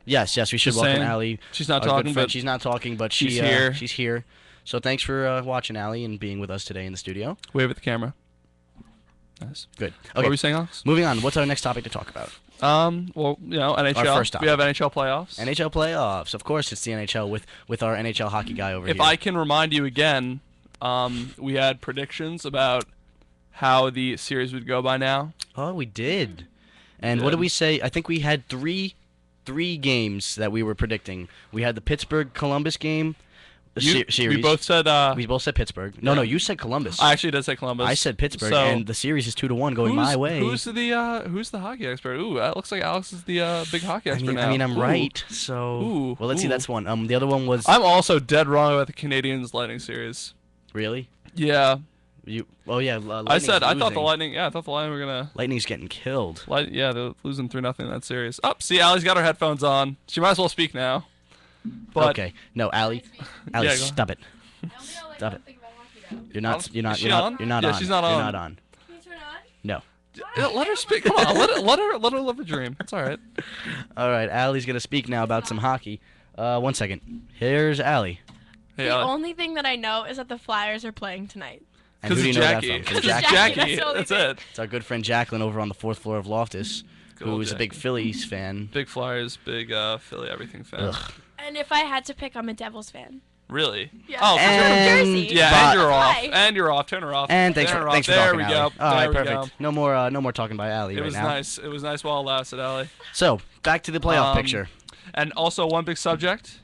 Yes, we should Just welcome saying. Allie. She's not Our good talking, friend. but She's not talking, but she's here. She's here. So thanks for watching, Allie, and being with us today in the studio. Wave at the camera. Nice. Good. What Okay. were you saying, Alex? Moving on. What's our next topic to talk about? Well, NHL. Our first topic. We have NHL playoffs. NHL playoffs. Of course, it's the NHL with our NHL hockey guy over If here. I can remind you again, we had predictions about how the series would go by now. Oh, we did. And We what did. did we say? I think we had three games that we were predicting. We had the Pittsburgh-Columbus game series. We both said. We both said Pittsburgh. No, Yeah. no, you said Columbus. I actually did say Columbus. I said Pittsburgh, So, and the series is 2-1 going my way. Who's the hockey expert? Ooh, it looks like Alex is the big hockey expert now. I mean, I'm Ooh. right. So, Ooh, well, let's see. ooh. That's one. The other one was I'm also dead wrong about the Canadians Lightning series. really Yeah, you. Oh yeah, I thought the losing. Lightning. Yeah, I thought the Lightning were gonna. Lightning's getting killed. Yeah, they're losing 3-0 in that series. Oh, see, Allie's got her headphones on. She might as well speak now. But Okay, no, Allie, Yeah, go stop it. I only know like Stop one it. thing about hockey though. You're not. Is You're not. she You're not. on? You're not Yeah, on. she's not You're on. not on. Can you turn on? No. let her speak. Come on, let her live a dream. It's all right. All right, Allie's gonna speak now about some hockey. 1 second. Here's Allie. Hey, The Allie. only thing that I know is that the Flyers are playing tonight. And who Because do it's you know Jackie. that from? Because From it's Jackie. Jackie. That's the only That's thing. it. It's our good friend Jacqueline over on the 4th floor of Loftus, Good old who's a big Jackie. Phillies fan. Big Flyers, big Philly, everything fan. Ugh. And if I had to pick, I'm a Devils fan. Really? Yeah. Oh, I'm from And- Jersey. yeah, But- and you're off. Why? And you're off. Turn her off. And thanks Turn for her off. thanks for there talking, we Allie. go. All right, There we perfect. go. No more talking by Allie It right was now. nice. It was nice while it lasted, Allie. So back to the playoff Um, picture. And also one big subject.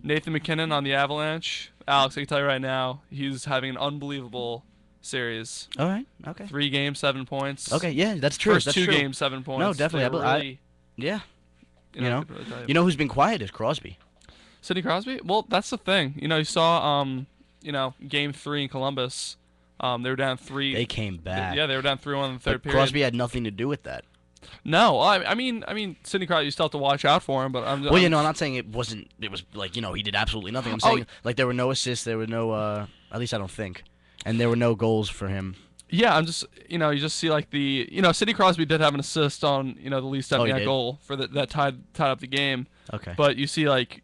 Nathan McKinnon on the Avalanche. Alex, I can tell you right now, he's having an unbelievable series. All right. Okay. 3 games, 7 points. Okay. Yeah, that's true. First that's 2 true. games, 7 points. No, definitely. They were I- really, Yeah. you know, could really tell You know who's been quiet is Crosby. Sidney Crosby? Well, that's the thing. You saw, game 3 in Columbus. They were down 3. They came back. Yeah, they were down 3-1 in the third But period. Crosby had nothing to do with that. No, I mean, Sidney Crosby, you still have to watch out for him. But I'm. Well, I'm not saying it wasn't. It was like he did absolutely nothing. I'm Oh, saying like there were no assists. There were no. At least I don't think. And there were no goals for him. Yeah, I'm just. You just see like the. Sidney Crosby did have an assist on the Lee Oh, he Stepniak did? goal for that tied up the game. Okay. But you see like,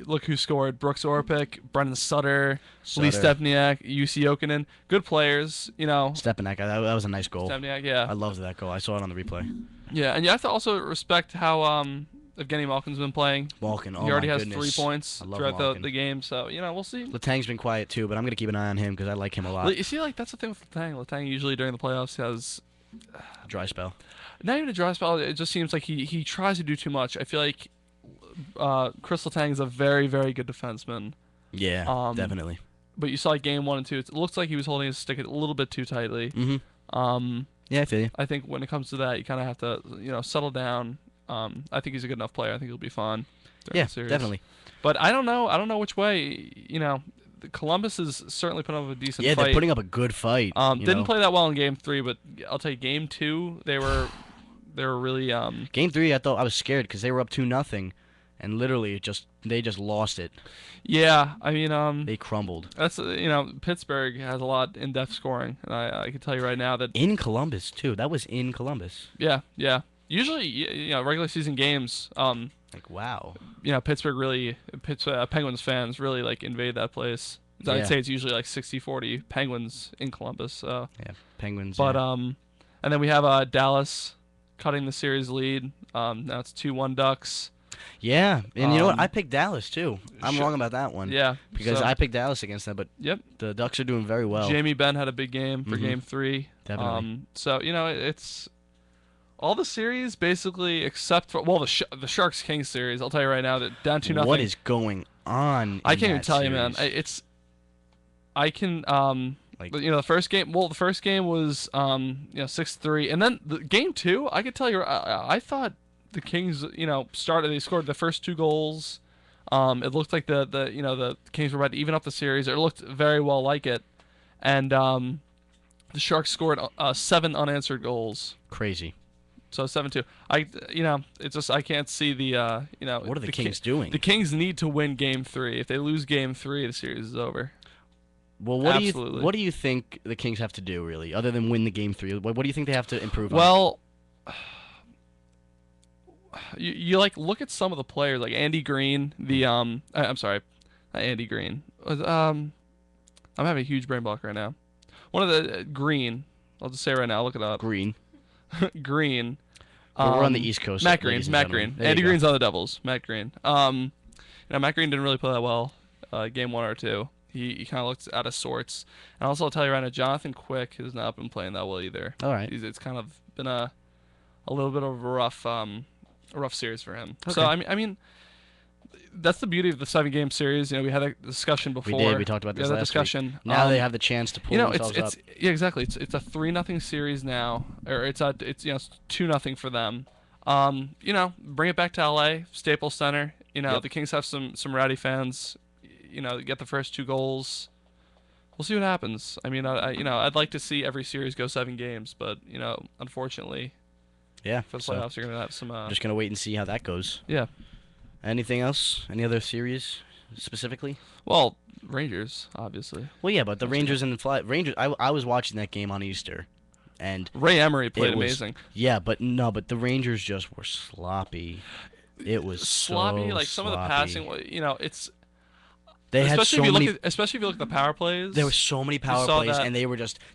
look who scored: Brooks Orpik, Brendan Sutter, Lee Sutter. Stepniak, UC Jokinen. Good players. Stepinac, that was a nice goal. Stepniak, yeah. I loved that goal. I saw it on the replay. Yeah, and you have to also respect how Evgeny Malkin's been playing. Malkin, oh He already my has goodness. 3 points I love throughout Malkin. the game, so we'll see. Letang's been quiet too, but I'm gonna keep an eye on him because I like him a lot. You see, like that's the thing with Letang. Letang usually during the playoffs has Dry spell. not even a dry spell. It just seems like he tries to do too much. I feel like Chris Letang is a very, very good defenseman. Yeah, definitely. But you saw like game 1 and 2. It looks like he was holding his stick a little bit too tightly. Mm-hmm. Yeah, I feel you. I think when it comes to that, you kind of have to settle down. I think he's a good enough player. I think he'll be fine. During Yeah, the series. definitely. But I don't know. I don't know which way. Columbus is certainly putting up a decent Yeah, fight. they're putting up a good fight. Didn't play that well in game 3, but I'll tell you, game 2 they were really Game 3, I thought I was scared because they were up 2-0, and literally they just lost it. yeah. I mean They crumbled. that's Pittsburgh has a lot in depth scoring, and I can tell you right now that In Columbus too. That was in Columbus. yeah. Usually regular season games Like wow. Pittsburgh Penguins fans really like invade that place. Yeah. I'd say it's usually like 60-40 Penguins in Columbus. So. Yeah, Penguins. But yeah. and then we have Dallas cutting the series lead. Now it's 2-1 Ducks. Yeah, and you know what? Um, I picked Dallas too. I'm sure. wrong about that one. Yeah, because so- I picked Dallas against them, but Yep. the Ducks are doing very well. Jamie Benn had a big game for Mhm. game 3. Definitely. So it's all the series basically except for the Sharks Kings series. I'll tell you right now that down 2-0. What is going on? I in can't even that tell you, man. series? I can Like- the first game. Well, the first game was 6-3, and then game 2. I could tell you, I thought the Kings started. They scored the first 2 goals. It looked like the Kings were about to even up the series. It looked very well like it, and the Sharks scored 7 unanswered goals. Crazy. So 7-2. It's just I can't see the What are the Kings Ki- doing? The Kings need to win game 3. If they lose game 3, the series is over. Well, what Absolutely. do you think the Kings have to do really, other than win the game 3? What do you think they have to improve on? Well, you like look at some of the players like Andy Green, I'm sorry, not Andy Green. I'm having a huge brain block right now. One of the Green. I'll just say it right now. Look it up. Green. Green. We're on the East Coast. Matt Green. ladies and Matt gentlemen. Green. There you Andy go. Green's on the Devils. Matt Green. Matt Green didn't really play that well, game 1 or 2. He kind of looked out of sorts. And also, I'll tell you right now, Jonathan Quick has not been playing that well either. All right. It's kind of been a little bit of a rough series for him. Okay. So I mean, that's the beauty of the 7-game series. We had a discussion before. We did. We talked about this had that last discussion. week. Now they have the chance to pull themselves up. Yeah, exactly. It's a 3-0 series now, or it's 2-0 for them. Bring it back to LA, Staples Center. Yep. The Kings have some rowdy fans. Get the first 2 goals. We'll see what happens. I mean, I'd like to see every series go 7 games, but unfortunately, Yeah. for the so playoffs, you're gonna have some. I'm just gonna wait and see how that goes. Yeah. Anything else? Any other series specifically? Well, Rangers, obviously. Well, yeah, but the Rangers and the Rangers. I was watching that game on Easter, and Ray Emery played it was- amazing. yeah, but the Rangers just were sloppy. It was Sloppy, so like some of the sloppy. passing. It's They had especially so if you many. look at the power plays. There were so many power saw plays, that. and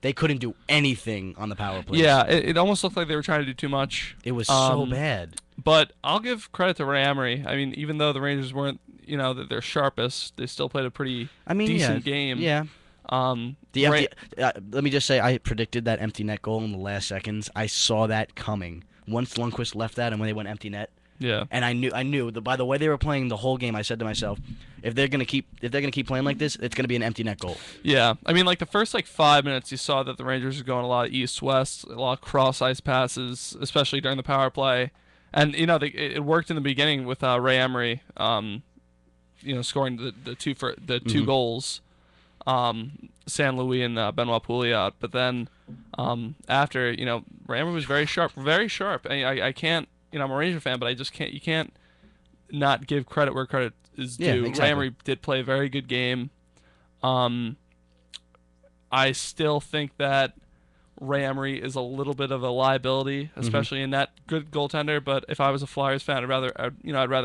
they couldn't do anything on the power plays. Yeah, it almost looked like they were trying to do too much. it was so bad. But I'll give credit to Ray Emery. I mean, even though the Rangers weren't, their sharpest, they still played a pretty decent game. Yeah. The Ray- empty. Let me just say, I predicted that empty net goal in the last seconds. I saw that coming. Once Lundqvist left that, and when they went empty net, Yeah. and I knew that by the way they were playing the whole game. I said to myself, if they're gonna keep playing like this, it's gonna be an empty net goal. Yeah. I mean, like the first 5 minutes, you saw that the Rangers were going a lot east-west, a lot of cross-ice passes, especially during the power play. And it worked in the beginning with Ray Emery, scoring the two Mhm. goals, San Luis and Benoit Pouliot. But then after, Ray Emery was very sharp, very sharp. I can't, I'm a Ranger fan, but I just can't. You can't not give credit where credit is due. Yeah, Ray exactly. Emery did play a very good game. I still think that Ray Emery is a little bit of a liability, especially in that good goaltender. But if I was a Flyers fan, I'd rather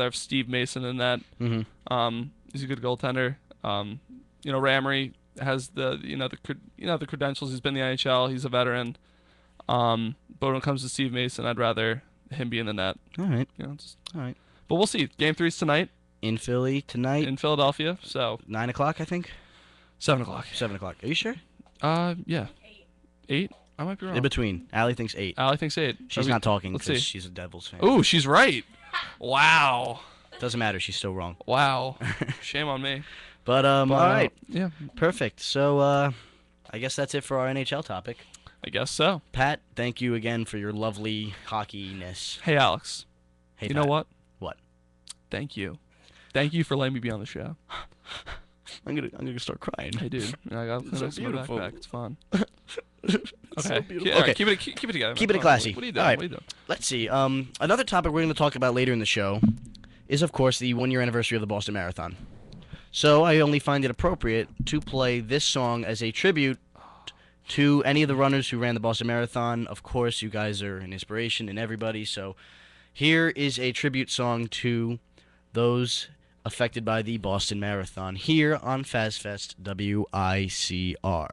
have Steve Mason in that. Mm-hmm. He's a good goaltender. Ray Emery has the credentials. He's been in the NHL. He's a veteran. But when it comes to Steve Mason, I'd rather him be in the net. All right. But we'll see. Game 3's tonight In Philly tonight, in Philadelphia. So 9:00, I think. 7:00. 7:00. Are you sure? Yeah. 8. I might be wrong. In between. Allie thinks 8. Allie thinks 8. She's not talking let's because see. she's a Devils fan. Ooh, she's right. Wow. Doesn't matter. She's still wrong. Wow. Shame on me. But all right. Yeah. Perfect. So I guess that's it for our NHL topic. I guess so. Pat, thank you again for your lovely hockeyness. Hey, Alex. Hey, You Pat. know what? What? Thank you. Thank you for letting me be on the show. I'm gonna start crying. Hey, dude. I got It's so this in my beautiful. backpack. It's fun. It's so Okay. beautiful. All right, Okay. keep it together. Keep it Come on. classy. What are you doing? All right. What are you doing? Let's see. Another topic we're going to talk about later in the show is, of course, the 1-year anniversary of the Boston Marathon. So I only find it appropriate to play this song as a tribute to any of the runners who ran the Boston Marathon. Of course, you guys are an inspiration and everybody. So here is a tribute song to those affected by the Boston Marathon here on FazFest WICR.